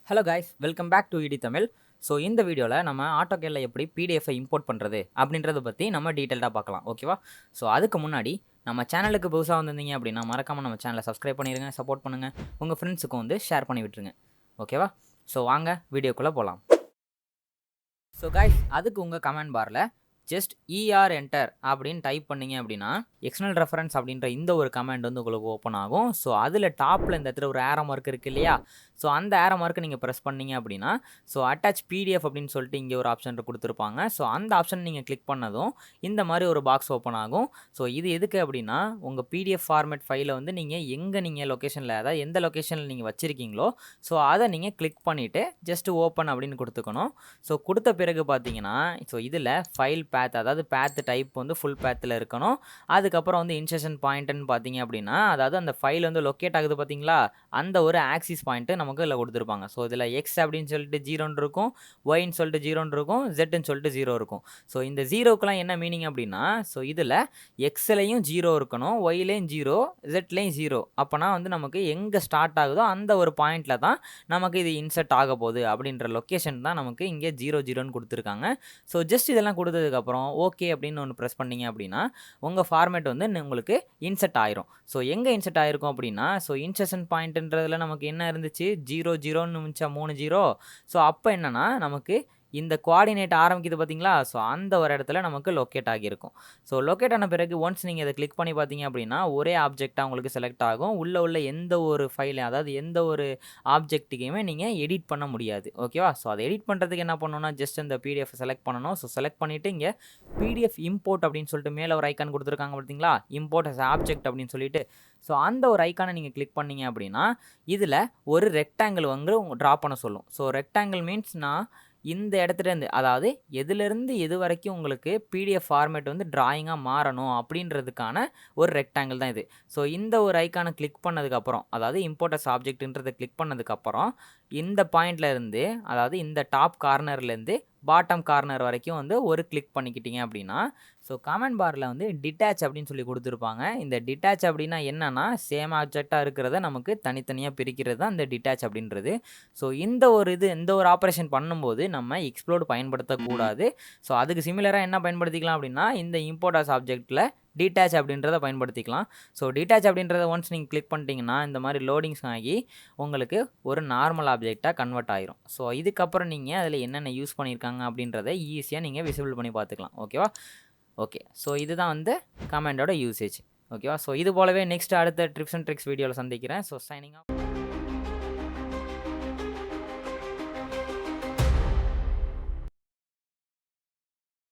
Hello guys, welcome back to இடி Tamil. So இந்த வீடியோவில் நம்ம ஆட்டோகேடில் எப்படி பிடிஎஃபை இம்போர்ட் பண்ணுறது அப்படின்றத பற்றி நம்ம டீட்டெயில்டாக பார்க்கலாம். ஓகேவா? ஸோ அதுக்கு முன்னாடி நம்ம சேனலுக்கு புதுசாக வந்திருந்தீங்க அப்படின்னா மறக்காமல் நம்ம சேனலை சப்ஸ்கிரைப் பண்ணிடுங்க, சப்போர்ட் பண்ணுங்கள், உங்கள் ஃப்ரெண்ட்ஸுக்கும் வந்து ஷேர் பண்ணி விட்டுருங்க. ஓகேவா? ஸோ வாங்க வீடியோக்குள்ளே போகலாம். ஸோ கைஸ், அதுக்கு உங்கள் கமெண்ட் பாரில் ஜஸ்ட் என்டர் அப்படின்னு டைப் பண்ணிங்க அப்படின்னா எக்ஸ்டர்னல் ரெஃபரன்ஸ் அப்படின்ற இந்த ஒரு கமெண்ட் வந்து உங்களுக்கு ஓப்பன் ஆகும். ஸோ அதில் டாப்பில் இந்த இடத்துல ஒரு ஏரோ மார்க் இருக்குது இல்லையா? ஸோ அந்த ஏரோ மார்க்கு நீங்கள் ப்ரெஸ் பண்ணிங்க அப்படின்னா ஸோ அட்டாச் பிடிஎஃப் அப்படின்னு சொல்லிட்டு இங்கே ஒரு ஆப்ஷன் கொடுத்துருப்பாங்க. ஸோ அந்த ஆப்ஷன் நீங்கள் கிளிக் பண்ணதும் இந்த மாதிரி ஒரு பாக்ஸ் ஓப்பன் ஆகும். ஸோ இது எதுக்கு அப்படின்னா உங்கள் பிடிஎஃப் ஃபார்மேட் ஃபைலை வந்து நீங்கள் லொக்கேஷனில், அதாவது எந்த லொக்கேஷனில் நீங்கள் வச்சுருக்கீங்களோ ஸோ அதை நீங்கள் கிளிக் பண்ணிவிட்டு ஜஸ்ட் ஓப்பன் அப்படின்னு கொடுத்துக்கணும். ஸோ கொடுத்த பிறகு பார்த்தீங்கன்னா ஸோ இதில் ஃபைல் பேத், அதாவது பேத் டைப் வந்து ஃபுல் பேத்தில் இருக்கணும். அதுக்கப்புறம் வந்து இன்சர்ஷன் பாயிண்ட்டுன்னு பார்த்தீங்க அப்படின்னா அதாவது அந்த ஃபைல் வந்து லொக்கேட் ஆகுது பார்த்தீங்களா, அந்த ஒரு ஆக்சிஸ் பாயிண்ட்டு நமக்கு இதில் கொடுத்துருப்பாங்க. ஸோ இதில் எக்ஸ் அப்படின்னு சொல்லிட்டு 0 இருக்கும், ஒய்ன்னு சொல்லிட்டு 0 இருக்கும், ஜெட்டுன்னு சொல்லிட்டு 0 இருக்கும். ஸோ இந்த 0க்குலாம் என்ன மீனிங் அப்படின்னா ஸோ இதில் எக்ஸ்லையும் 0 இருக்கணும், ஒய்லேயும் 0, ஜெட்லேயும் 0. அப்போனா வந்து நமக்கு எங்கே ஸ்டார்ட் ஆகுதோ அந்த ஒரு பாயிண்டில் தான் நமக்கு இது இன்சர்ட் ஆக போகுது அப்படின்ற லொக்கேஷன் தான் நமக்கு இங்கே 0 கொடுத்துருக்காங்க. ஸோ ஜஸ்ட் இதெல்லாம் கொடுத்ததுக்கப்புறம் ஓகே அப்படின்னு ஒன்று ப்ரெஸ் பண்ணிங்க அப்படின்னா உங்கள் ஃபார்மேட் வந்து உங்களுக்கு இன்சர்ட் ஆயிரும். ஸோ எங்கே இன்சர்ட் ஆயிருக்கும் அப்படின்னா ஸோ இன்சர்ஷன் பாயிண்ட்ன்றதுல நமக்கு என்ன இருந்துச்சு, 0 மிச்சா 3 0. ஸோ அப்போ என்னன்னா நமக்கு இந்த கோஆர்டினேட் ஆரம்பிக்குது பார்த்தீங்களா, ஸோ அந்த ஒரு இடத்துல நமக்கு லொக்கேட் ஆகியிருக்கும். ஸோ லொக்கேட் ஆன பிறகு ஒன்ஸ் நீங்கள் இதை கிளிக் பண்ணி பார்த்தீங்க அப்படின்னா ஒரே ஆப்ஜெக்டாக உங்களுக்கு செலக்ட் ஆகும். உள்ள எந்த ஒரு ஃபைலை, அதாவது எந்த ஒரு ஆப்ஜெக்ட்டுக்கையுமே நீங்கள் எடிட் பண்ண முடியாது. ஓகேவா? ஸோ அதை எடிட் பண்ணுறதுக்கு என்ன பண்ணணும்னா ஜஸ்ட் இந்த பிடிஎஃப் செலக்ட் பண்ணணும். ஸோ செலக்ட் பண்ணிவிட்டு இங்கே பிடிஎஃப் இம்போர்ட் அப்படின்னு சொல்லிட்டு மேலே ஒரு ஐக்கான் கொடுத்துருக்காங்க பார்த்தீங்களா, இம்போர்ட் அஸ் ஆப்ஜெக்ட் அப்படின்னு சொல்லிட்டு. ஸோ அந்த ஒரு ஐக்கானை நீங்கள் கிளிக் பண்ணீங்க அப்படின்னா இதில் ஒரு ரெக்டாங்கிள் வந்து ட்ரா பண்ண சொல்லும். ஸோ ரெக்டாங்கிள் மீன்ஸ்னா இந்த இடத்துலேருந்து, அதாவது எதுலேருந்து எது வரைக்கும் உங்களுக்கு பிடிஎஃப் ஃபார்மேட் வந்து ட்ராயிங்காக மாறணும் அப்படின்றதுக்கான ஒரு ரெக்டாங்கிள் தான் இது. ஸோ இந்த ஒரு ஐக்கானை கிளிக் பண்ணதுக்கப்புறம், அதாவது இம்போர்ட்டஸ் ஆப்ஜெக்ட்ன்றதை கிளிக் பண்ணதுக்கப்புறம் இந்த பாயிண்டில் இருந்து, அதாவது இந்த டாப் கார்னர்லேருந்து பாட்டம் கார்னர் வரைக்கும் வந்து ஒரு கிளிக் பண்ணிக்கிட்டீங்க அப்படின்னா ஸோ கமெண்ட் பாரில் வந்து டிட்டாச் அப்படின்னு சொல்லி கொடுத்துருப்பாங்க. இந்த டிட்டாச் அப்படின்னா என்னன்னா சேம் ஆப்ஜெக்டாக இருக்கிறத நமக்கு தனித்தனியாக பிரிக்கிறது தான் இந்த டிட்டாச் அப்படின்றது. ஸோ இந்த ஒரு ஆப்ரேஷன் பண்ணும்போது நம்ம எக்ஸ்ப்ளோட் பயன்படுத்தக்கூடாது. ஸோ அதுக்கு சிமிலராக என்ன பயன்படுத்திக்கலாம் அப்படின்னா இந்த இம்போர்ட் அஸ் ஆப்ஜெக்டில் டிட்டாச் அப்படின்றத பயன்படுத்திக்கலாம். ஸோ டிட்டாச் அப்படின்றத ஒன்ஸ் நீங்கள் கிளிக் பண்ணிட்டீங்கன்னா இந்த மாதிரி லோடிங்ஸ் ஆகி உங்களுக்கு ஒரு நார்மல் ஆப்ஜெக்டாக கன்வெர்ட் ஆயிரும். ஸோ இதுக்கப்புறம் நீங்கள் அதில் என்னென்ன யூஸ் பண்ணியிருக்காங்க அப்படின்றத ஈஸியாக நீங்கள் விசிபிள் பண்ணி பார்த்துக்கலாம். ஓகேவா? ஓகே. ஸோ இதுதான் வந்து கமெண்டோட யூசேஜ். ஓகேவா? ஸோ இது போலவே நெக்ஸ்ட் அடுத்த ட்ரிப்ஸ் அண்ட் ட்ரிக்ஸ் வீடியோவில் சந்திக்கிறேன். So signing off.